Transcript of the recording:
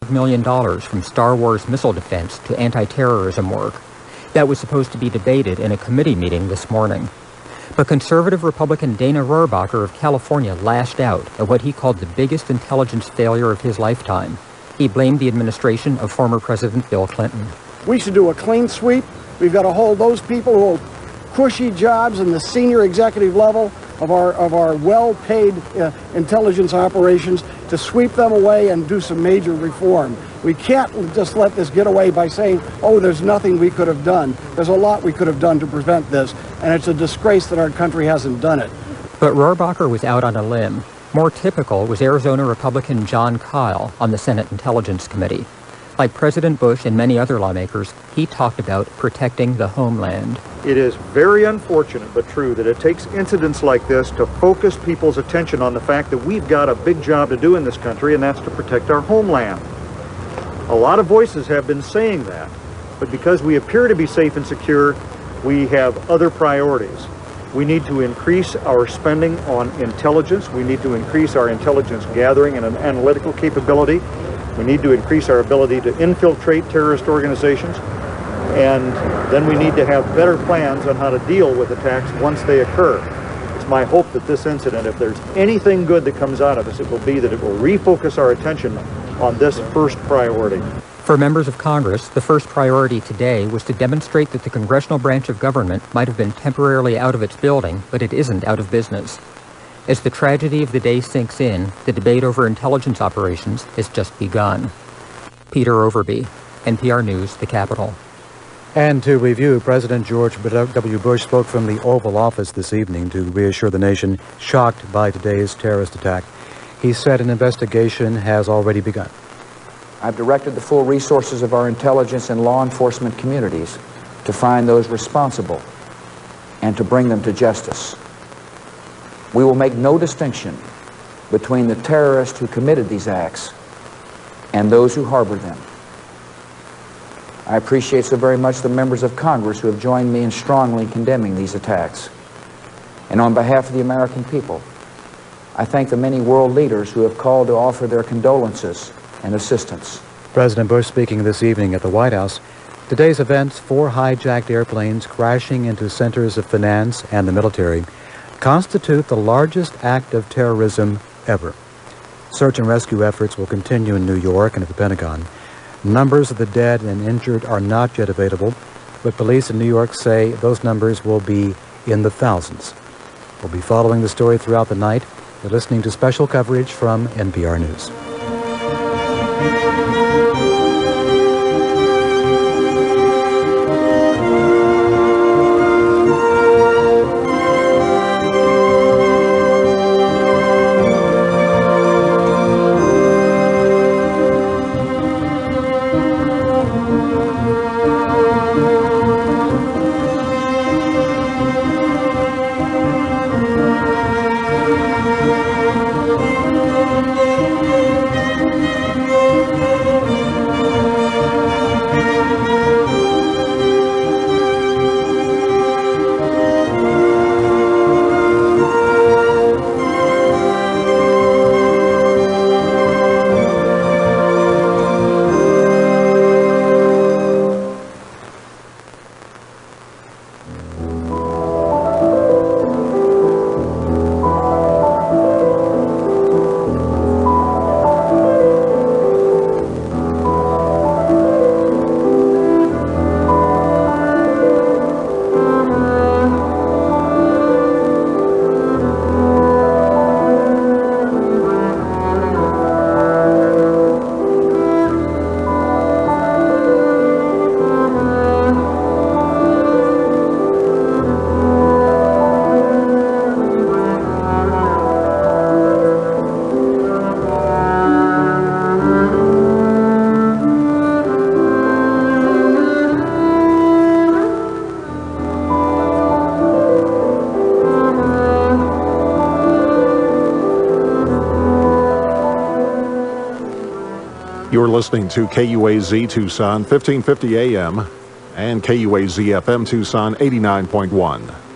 $1 million from Star Wars missile defense to anti-terrorism work. That was supposed to be debated in a committee meeting this morning. But conservative Republican Dana Rohrabacher of California lashed out at what he called the biggest intelligence failure of his lifetime. He blamed the administration of former President Bill Clinton. We should do a clean sweep. We've got to hold those people who hold cushy jobs in the senior executive level of our well-paid intelligence operations, to sweep them away and do some major reform. We can't just let this get away by saying, oh, there's nothing we could have done. There's a lot we could have done to prevent this, and it's a disgrace that our country hasn't done it. But Rohrabacher was out on a limb. More typical was Arizona Republican John Kyle on the Senate Intelligence Committee. Like President Bush and many other lawmakers, he talked about protecting the homeland. It is very unfortunate but true that it takes incidents like this to focus people's attention on the fact that we've got a big job to do in this country, and that's to protect our homeland. A lot of voices have been saying that, but because we appear to be safe and secure, we have other priorities. We need to increase our spending on intelligence. We need to increase our intelligence gathering and analytical capability. We need to increase our ability to infiltrate terrorist organizations. And then we need to have better plans on how to deal with attacks once they occur. It's my hope that this incident, if there's anything good that comes out of this, it will be that it will refocus our attention on this first priority. For members of Congress, the first priority today was to demonstrate that the congressional branch of government might have been temporarily out of its building, but it isn't out of business. As the tragedy of the day sinks in, the debate over intelligence operations has just begun. Peter Overby, NPR News, the Capitol. And to review, President George W. Bush spoke from the Oval Office this evening to reassure the nation shocked by today's terrorist attack. He said an investigation has already begun. I've directed the full resources of our intelligence and law enforcement communities to find those responsible and to bring them to justice. We will make no distinction between the terrorists who committed these acts and those who harbored them. I appreciate so very much the members of Congress who have joined me in strongly condemning these attacks. And on behalf of the American people, I thank the many world leaders who have called to offer their condolences and assistance. President Bush speaking this evening at the White House. Today's events, 4 hijacked airplanes crashing into centers of finance and the military, constitute the largest act of terrorism ever. Search and rescue efforts will continue in New York and at the Pentagon. Numbers of the dead and injured are not yet available, but police in New York say those numbers will be in the thousands. We'll be following the story throughout the night. You're listening to special coverage from NPR News. You're listening to KUAZ Tucson, 1550 AM, and KUAZ FM Tucson, 89.1.